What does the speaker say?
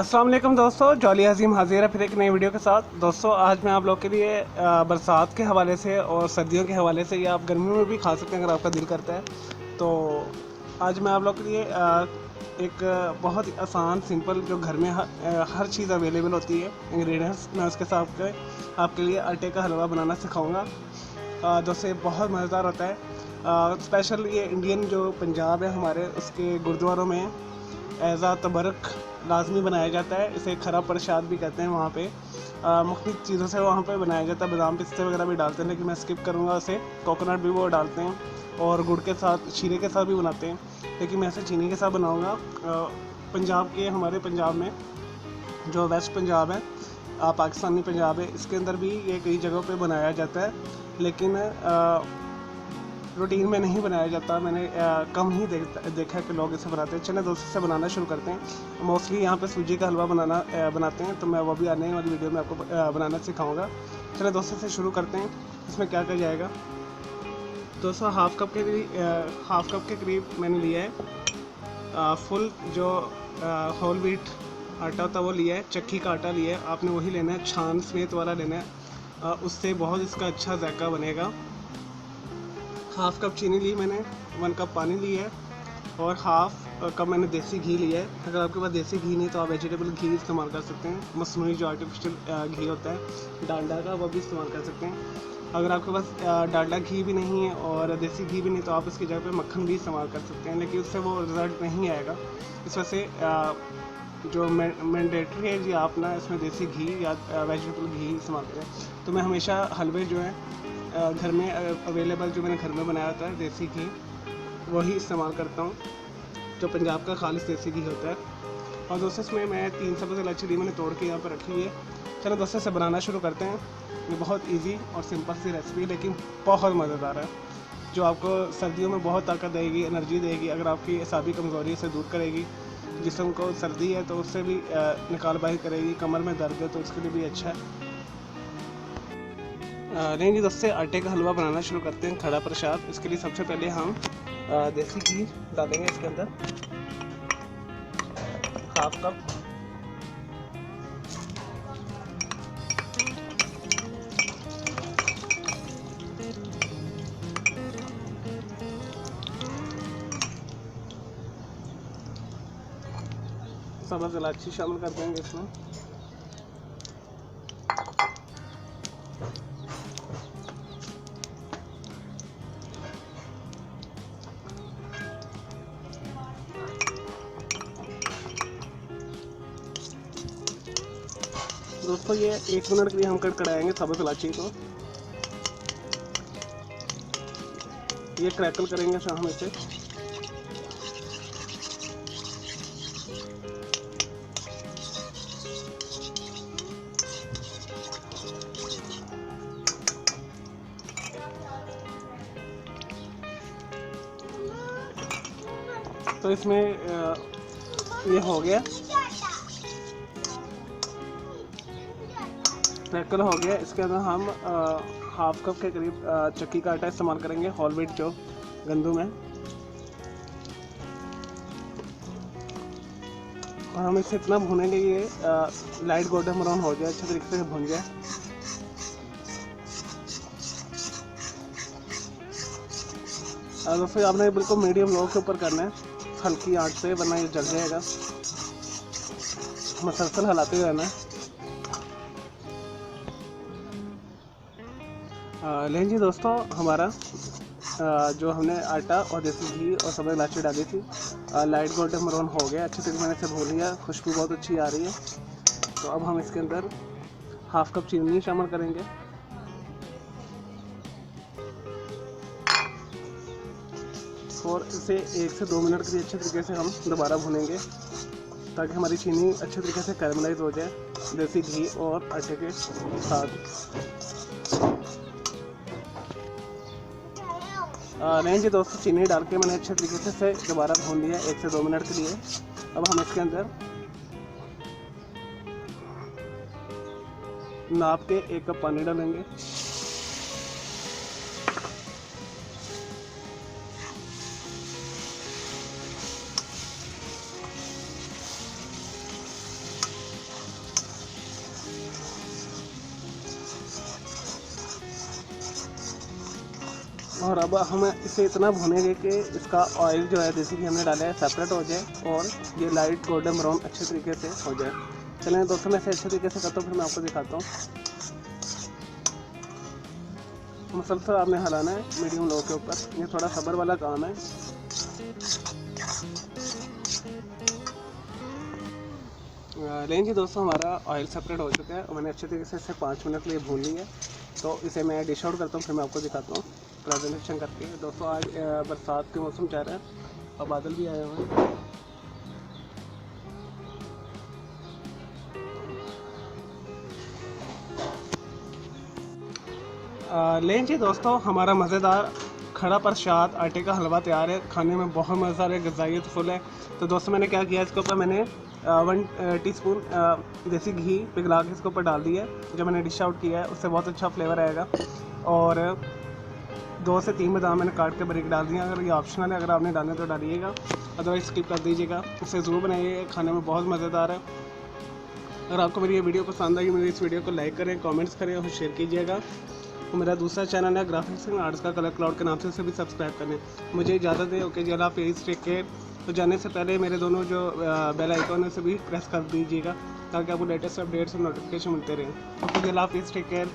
अस्सलाम वालेकुम दोस्तों, जॉली अजीम हाजिर है फिर एक नई वीडियो के साथ। दोस्तों आज मैं आप लोग के लिए बरसात के हवाले से और सर्दियों के हवाले से, या आप गर्मियों में भी खा सकते हैं अगर आपका दिल करता है। तो आज मैं आप लोग के लिए एक बहुत ही आसान सिंपल, जो घर में हर चीज़ अवेलेबल होती है, इंग्रेडिएंट्स, मैं उसके साथ आपके लिए आटे का हलवा बनाना सिखाऊँगा। दोस्तों बहुत मज़ेदार होता है। स्पेशल ये इंडियन जो पंजाब है हमारे, उसके गुरुद्वारों में एज़ आ तबरक लाजमी बनाया जाता है। इसे खरा प्रसाद भी कहते हैं। वहाँ पे मुख्तलिफ़ चीज़ों से वहाँ पे बनाया जाता है। बादाम पिस्ते वगैरह भी डालते हैं, लेकिन मैं स्किप करूँगा उसे। कोकोनट भी वो डालते हैं और गुड़ के साथ, शीरे के साथ भी बनाते हैं, लेकिन मैं इसे चीनी के साथ बनाऊँगा। पंजाब के, हमारे पंजाब में जो वेस्ट पंजाब है, पाकिस्तानी पंजाब है, इसके अंदर भी ये कई जगहों पे बनाया जाता है, लेकिन रूटीन में नहीं बनाया जाता। मैंने कम ही देखा है कि लोग इसे बनाते हैं। चलिए दोस्तों, से बनाना शुरू करते हैं। मोस्टली यहाँ पे सूजी का हलवा बनाते हैं, तो मैं वो भी आने वाली वीडियो में आपको बनाना सिखाऊंगा। चलिए दोस्तों से शुरू करते हैं। इसमें क्या क्या जाएगा। दोस्तों हाफ़ कप के करीब मैंने लिया है फुल जो होल व्हीट आटा होता है, वो लिया है। चक्की का आटा लिया है, आपने वही लेना है, छान समेत वाला लेना है। उससे बहुत इसका अच्छा जायका बनेगा। हाफ़ कप चीनी ली मैंने, 1 कप पानी लिया है, और हाफ़ कप मैंने देसी घी लिया है। अगर आपके पास देसी घी नहीं तो आप वेजिटेबल घी इस्तेमाल कर सकते हैं। मसनूई जो आर्टिफिशियल घी होता है डालडा का, वो भी इस्तेमाल कर सकते हैं। अगर आपके पास डालडा घी भी नहीं है और देसी घी भी नहीं, तो आप इसकी जगह पे मक्खन भी इस्तेमाल कर सकते हैं, लेकिन उससे वो रिज़ल्ट नहीं आएगा। इस वजह से जो मैंडेटरी है जी, आप ना इसमें देसी घी या वेजिटेबल घी इस्तेमाल करें। तो मैं हमेशा हलवे जो है घर में अवेलेबल, जो मैंने घर में बनाया होता है देसी घी, वही इस्तेमाल करता हूँ, जो पंजाब का खालिश देसी घी होता है। और दोस्तों इसमें मैं 3 सब्ज़ इलायची ली, मैंने तोड़ के यहाँ पर रखी है। चलो दोस्तों से बनाना शुरू करते हैं। ये बहुत इजी और सिंपल सी रेसिपी, लेकिन बहुत मज़ेदार है, जो आपको सर्दियों में बहुत ताकत देगी, एनर्जी देगी। अगर आपकी एसाबी कमज़ोरी से दूर करेगी, जिस्म को सर्दी है तो उससे भी निकाल बाही करेगी। कमर में दर्द है तो उसके लिए भी अच्छा है। नहीं जी दोस्तों, आटे का हलवा बनाना शुरू करते हैं, खड़ा प्रसाद। इसके लिए सबसे पहले हम देसी घी डालेंगे इसके अंदर, हाफ कप। सब्ज़ इलायची शामिल कर देंगे इसमें। दोस्तों ये 1 मिनट के लिए हम कड़ाएंगे सब्ज़ इलायची को। ये क्रैकल करेंगे हम इसे। तो इसमें ये हो गया, क्रैकल हो गया। इसके अंदर हम हाफ कप के करीब चक्की का आटा इस्तेमाल करेंगे, होल व्हीट जो गंदम है। और हम इसे इतना भूनेंगे ये लाइट गोल्डन ब्राउन हो जाए, अच्छे तरीके से भून जाए। दोस्तों आपने बिल्कुल मीडियम लो के ऊपर करना है, हल्की आंच पे, वरना ये जल जाएगा। मसलसल हिलाते हुए रहना है। लेकिन जी दोस्तों, हमारा जो हमने आटा और देसी घी और सब्ज़ इलायची डाली थी, लाइट गोल्डन ब्राउन हो गया, अच्छे तरीके मैंने इसे भून लिया। खुशबू बहुत अच्छी आ रही है। तो अब हम इसके अंदर हाफ कप चीनी शामिल करेंगे, और इसे 1 से 2 मिनट के लिए अच्छे तरीके से हम दोबारा भूनेंगे, ताकि हमारी चीनी अच्छे तरीके से कैरमलाइज हो जाए देसी घी और आटे के साथ। नहीं जी दोस्तों, चीनी डाल के मैंने अच्छे तरीके से दोबारा भून लिया 1 से 2 मिनट के लिए। अब हम इसके अंदर नाप के 1 कप पानी डालेंगे। और अब हम इसे इतना भूनेंगे कि इसका ऑयल जो है जैसे कि हमने डाला है सेपरेट हो जाए और ये लाइट गोल्डन ब्राउन अच्छे तरीके से हो जाए। चलें दोस्तों, मैं इसे अच्छे तरीके से करता हूँ, फिर मैं आपको दिखाता हूँ। मुसलसल आपने हलाना है मीडियम लो के ऊपर, ये थोड़ा सब्र वाला काम है। लेकिन जी दोस्तों, हमारा ऑयल सेपरेट हो चुका है और मैंने अच्छे तरीके से इसे 5 मिनट के लिए भून लिया है। तो इसे मैं डिश आउट करता हूँ, फिर मैं आपको दिखाता हूँ प्रेजेंटेशन करके। दोस्तों आज बरसात के मौसम चल रहा है और बादल भी आए हुए हैं। लेकिन जी दोस्तों, हमारा मज़ेदार खड़ा प्रसाद आटे का हलवा तैयार है। खाने में बहुत मज़ेदार है, ग़िज़ाइयत फुल है। तो दोस्तों मैंने क्या किया, इसके ऊपर मैंने 1 टीस्पून देसी घी पिघला के इसके ऊपर डाल दिया है। जो मैंने डिश आउट किया है उससे बहुत अच्छा फ्लेवर आएगा। और 2 से 3 बादाम मैंने काट के बारीक डाल दिया। अगर ये ऑप्शनल है, अगर आपने डालना तो डालिएगा, अदरवाइज स्किप कर दीजिएगा। इसे ज़रूर बनाइए, खाने में बहुत मज़ेदार है। अगर आपको मेरी ये वीडियो पसंद आई, मेरी इस वीडियो को लाइक करें, कमेंट्स करें और शेयर कीजिएगा। तो मेरा दूसरा चैनल है ग्राफिक्स एंड आर्ट्स का कलर क्लाउड के नाम से, उसे भी सब्सक्राइब करें। मुझे इजाज़त दें। ओके जी, अल्लाह हाफ़िज़, टेक केयर। तो जाने से पहले मेरे दोनों जो बेल आइकॉन है उसे भी प्रेस कर दीजिएगा ताकि आपको लेटेस्ट अपडेट्स और नोटिफिकेशन मिलते रहें। ओके जी, अल्लाह हाफ़िज़, टेक केयर।